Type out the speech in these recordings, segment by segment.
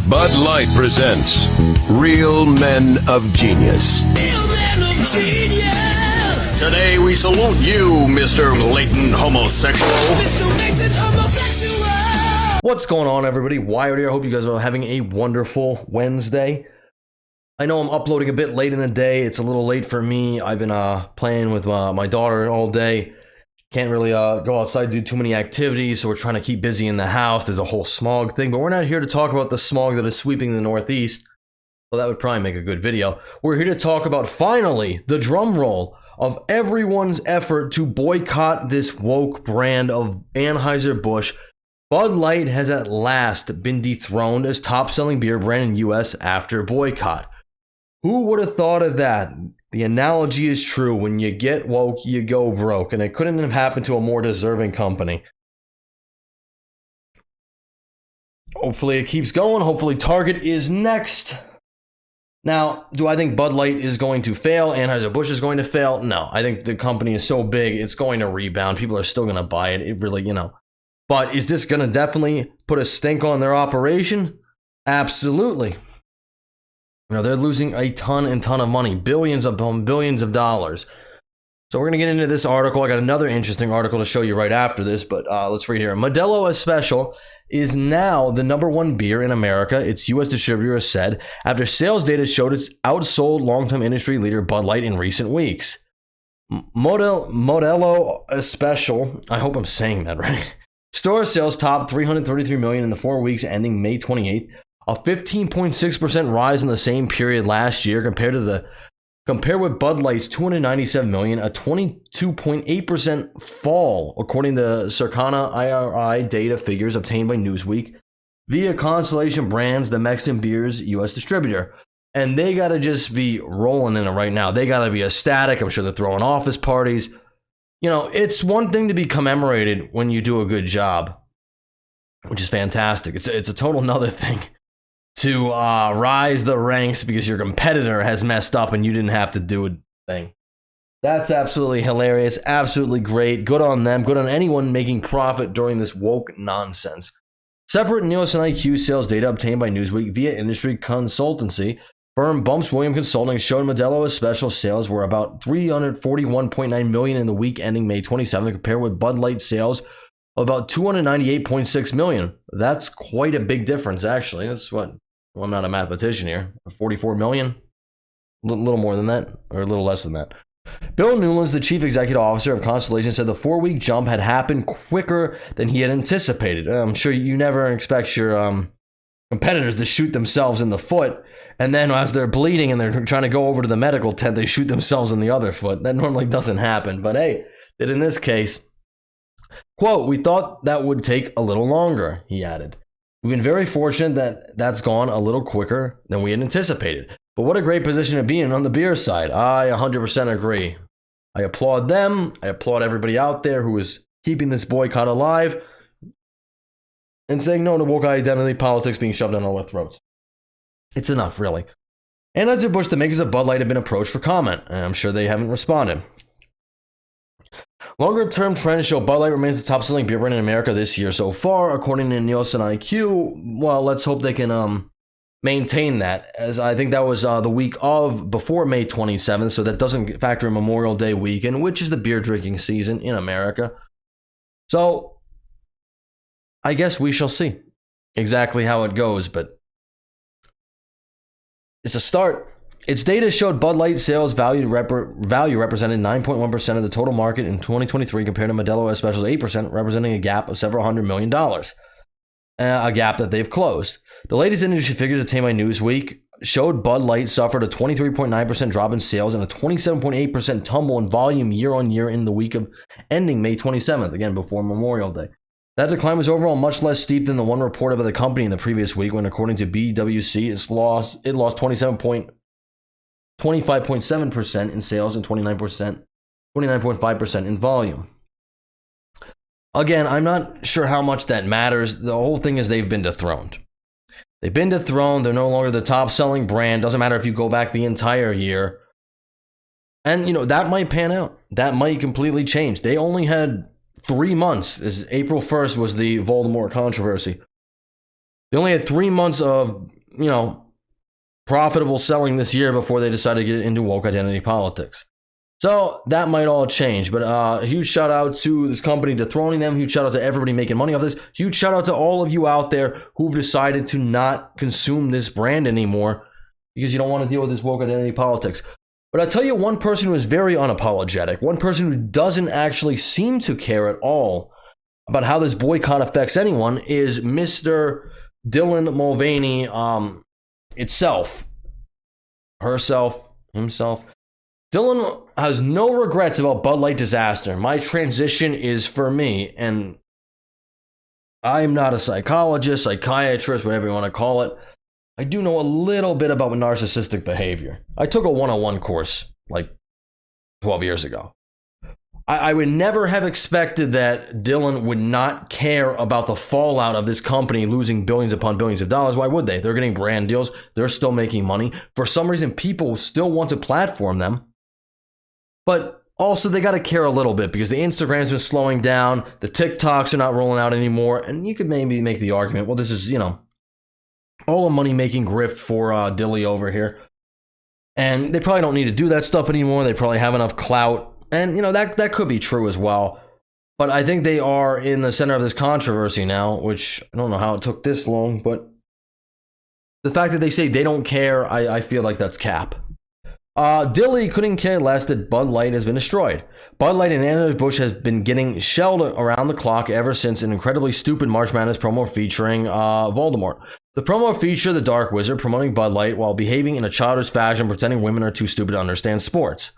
Bud Light presents Real Men of Genius. Real Men of Genius. Today we salute you, Mr. Latent Homosexual. Mr. Latent Homosexual. What's going on, everybody? Wired here. I hope you guys are having a wonderful Wednesday. I know I'm uploading a bit late in the day. It's a little late for me. I've been playing with my daughter all day. Can't really go outside, do too many activities, so we're trying to keep busy in the house. There's a whole smog thing, but we're not here to talk about the smog that is sweeping the Northeast. Well, that would probably make a good video. We're here to talk about, finally, the drum roll of everyone's effort to boycott this woke brand of Anheuser-Busch. Bud Light has at last been dethroned as top-selling beer brand in the U.S. after boycott. Who would have thought of that? The analogy is true. When you get woke, you go broke. And it couldn't have happened to a more deserving company. Hopefully it keeps going. Hopefully Target is next. Now, do I think Bud Light is going to fail? Anheuser-Busch is going to fail? No. I think the company is so big, it's going to rebound. People are still going to buy it. It really, But is this going to definitely put a stink on their operation? Absolutely. They're losing a ton of money, billions of dollars. So we're going to get into this article. I got another interesting article to show you right after this, but let's read here. Modelo Especial is now the #1 beer in America, its U.S. distributor has said, after sales data showed it's outsold longtime industry leader Bud Light in recent weeks. Modelo Especial, I hope I'm saying that right, store sales topped $333 million in the 4 weeks ending May 28th. A 15.6% rise in the same period last year compared with Bud Light's $297 million, a 22.8% fall according to Circana IRI data figures obtained by Newsweek via Constellation Brands, the Mexican beer's U.S. distributor. And they got to just be rolling in it right now. They got to be ecstatic. I'm sure they're throwing office parties. It's one thing to be commemorated when you do a good job, which is fantastic. It's a total another thing to rise the ranks because your competitor has messed up and you didn't have to do a thing. That's absolutely hilarious, absolutely great. Good on them, good on anyone making profit during this woke nonsense. Separate Nielsen IQ sales data obtained by Newsweek via industry consultancy firm Bumps Williams Consulting showed Modelo Especial sales were about $341.9 million in the week ending May 27th, compared with Bud Light sales about $298.6 million. That's quite a big difference, actually. That's what... Well, I'm not a mathematician here. 44 million? A little more than that, or a little less than that. Bill Newlands, the chief executive officer of Constellation, said the 4-week jump had happened quicker than he had anticipated. I'm sure you never expect your competitors to shoot themselves in the foot, and then as they're bleeding and they're trying to go over to the medical tent, they shoot themselves in the other foot. That normally doesn't happen, but hey, did in this case. Quote, "We thought that would take a little longer," he added. "We've been very fortunate that that's gone a little quicker than we had anticipated. But what a great position to be in on the beer side." I 100% agree. I applaud them. I applaud everybody out there who is keeping this boycott alive and saying no to woke identity politics being shoved down all our throats. It's enough, really. Anheuser-Busch, the makers of Bud Light, have been approached for comment, and I'm sure they haven't responded. Longer-term trends show Bud Light remains the top-selling beer brand in America this year so far, according to Nielsen IQ. Well, let's hope they can maintain that, as I think that was the week of before May 27th, so that doesn't factor in Memorial Day weekend, which is the beer drinking season in America. So, I guess we shall see exactly how it goes, but it's a start. Its data showed Bud Light sales value represented 9.1% of the total market in 2023 compared to Modelo Especial's 8%, representing a gap of several $100 million, a gap that they've closed. The latest industry figures obtained by Newsweek showed Bud Light suffered a 23.9% drop in sales and a 27.8% tumble in volume year on year in the week of ending May 27th, again before Memorial Day. That decline was overall much less steep than the one reported by the company in the previous week, when according to BWC, it lost 25.7% in sales and 29.5% in volume. Again, I'm not sure how much that matters. The whole thing is they've been dethroned. They've been dethroned. They're no longer the top-selling brand. Doesn't matter if you go back the entire year. And, that might pan out. That might completely change. They only had 3 months. April 1st was the Voldemort controversy. They only had 3 months of profitable selling this year before they decided to get into woke identity politics. So that might all change, but a huge shout out to this company dethroning them. Huge shout out to everybody making money off this. Huge shout out to all of you out there who've decided to not consume this brand anymore because you don't want to deal with this woke identity politics. But I'll tell you one person who is very unapologetic, one person who doesn't actually seem to care at all about how this boycott affects anyone is Mr. Dylan Mulvaney itself, herself, himself. Dylan has no regrets about Budlight disaster. My transition is for me, and I'm not a psychologist, psychiatrist, whatever you want to call it. I do know a little bit about narcissistic behavior. I took a 101 course like 12 years ago. I would never have expected that Dylan would not care about the fallout of this company losing billions upon billions of dollars. Why would they? They're getting brand deals. They're still making money. For some reason, people still want to platform them. But also, they got to care a little bit because the Instagram's been slowing down. The TikToks are not rolling out anymore. And you could maybe make the argument, well, this is, all a money-making grift for Dilly over here. And they probably don't need to do that stuff anymore. They probably have enough clout. And, that could be true as well. But I think they are in the center of this controversy now, which I don't know how it took this long. But the fact that they say they don't care, I feel like that's cap. Dilly couldn't care less that Bud Light has been destroyed. Bud Light and Anheuser-Busch has been getting shelled around the clock ever since an incredibly stupid March Madness promo featuring Voldemort. The promo featured the Dark Wizard promoting Bud Light while behaving in a childish fashion, pretending women are too stupid to understand sports.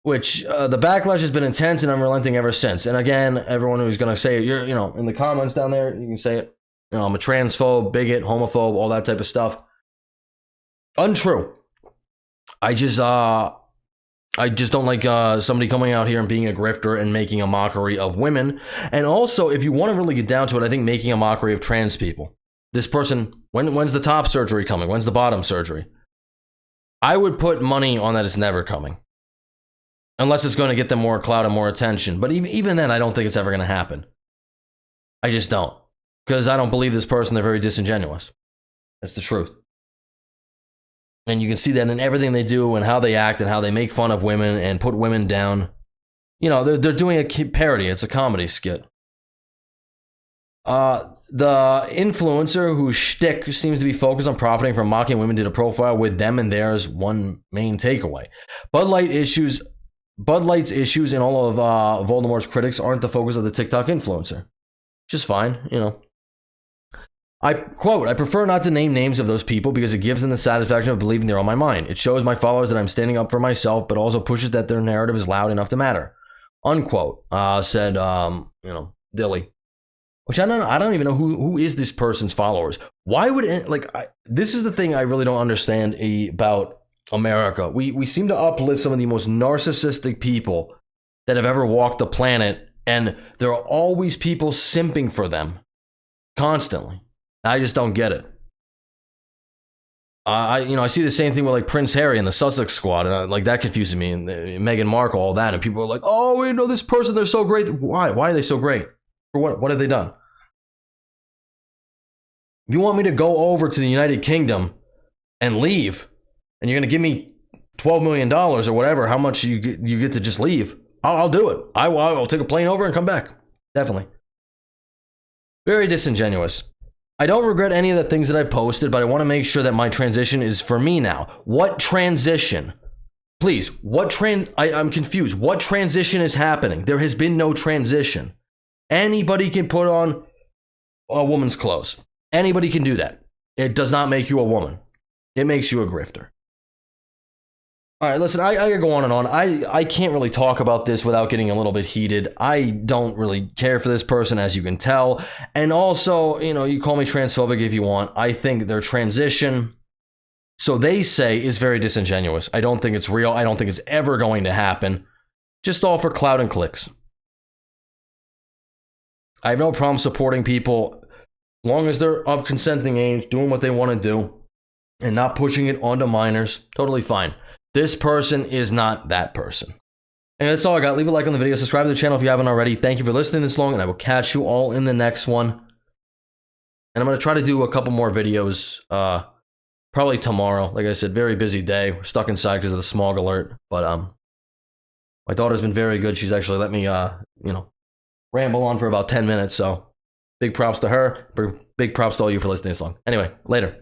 Which the backlash has been intense and unrelenting ever since. And again, everyone who's going to say it, you're, in the comments down there, you can say it. I'm a transphobe, bigot, homophobe, all that type of stuff. Untrue. I just don't like somebody coming out here and being a grifter and making a mockery of women. And also, if you want to really get down to it, I think making a mockery of trans people. This person, when's the top surgery coming? When's the bottom surgery? I would put money on that it's never coming. Unless it's going to get them more clout and more attention. But even then, I don't think it's ever going to happen. I just don't. Because I don't believe this person. They're very disingenuous. That's the truth. And you can see that in everything they do and how they act and how they make fun of women and put women down. They're doing a parody. It's a comedy skit. The influencer whose shtick seems to be focused on profiting from mocking women did a profile with them and theirs one main takeaway. Bud Light's issues and all of Voldemort's critics aren't the focus of the TikTok influencer. Just fine, I quote, I prefer not to name names of those people because it gives them the satisfaction of believing they're on my mind. It shows my followers that I'm standing up for myself, but also pushes that their narrative is loud enough to matter. Unquote, said, Dilly. Which I don't even know who is this person's followers. Why would this is the thing I really don't understand about America. We seem to uplift some of the most narcissistic people that have ever walked the planet, and there are always people simping for them constantly. I just don't get it. I see the same thing with like Prince Harry and the Sussex Squad, and that confuses me. And Meghan Markle, all that, and people are like, "Oh, we know this person. They're so great. Why? Why are they so great? For what? What have they done? If you want me to go over to the United Kingdom and leave, and you're going to give me $12 million or whatever, how much you get to just leave, I'll do it. I'll take a plane over and come back. Definitely. Very disingenuous. I don't regret any of the things that I posted, but I want to make sure that my transition is for me now. What transition? Please, I'm confused. What transition is happening? There has been no transition. Anybody can put on a woman's clothes. Anybody can do that. It does not make you a woman. It makes you a grifter. All right, listen, I could go on and on. I can't really talk about this without getting a little bit heated. I don't really care for this person, as you can tell. And also, you call me transphobic if you want. I think their transition, so they say, is very disingenuous. I don't think it's real. I don't think it's ever going to happen. Just all for clout and clicks. I have no problem supporting people as long as they're of consenting age, doing what they want to do, and not pushing it onto minors. Totally fine. This person is not that person. And that's all I got. Leave a like on the video. Subscribe to the channel if you haven't already. Thank you for listening this long, and I will catch you all in the next one. And I'm going to try to do a couple more videos probably tomorrow. Like I said, very busy day. We're stuck inside because of the smog alert. But my daughter's been very good. She's actually let me ramble on for about 10 minutes. So big props to her. Big props to all you for listening to this long. Anyway, later.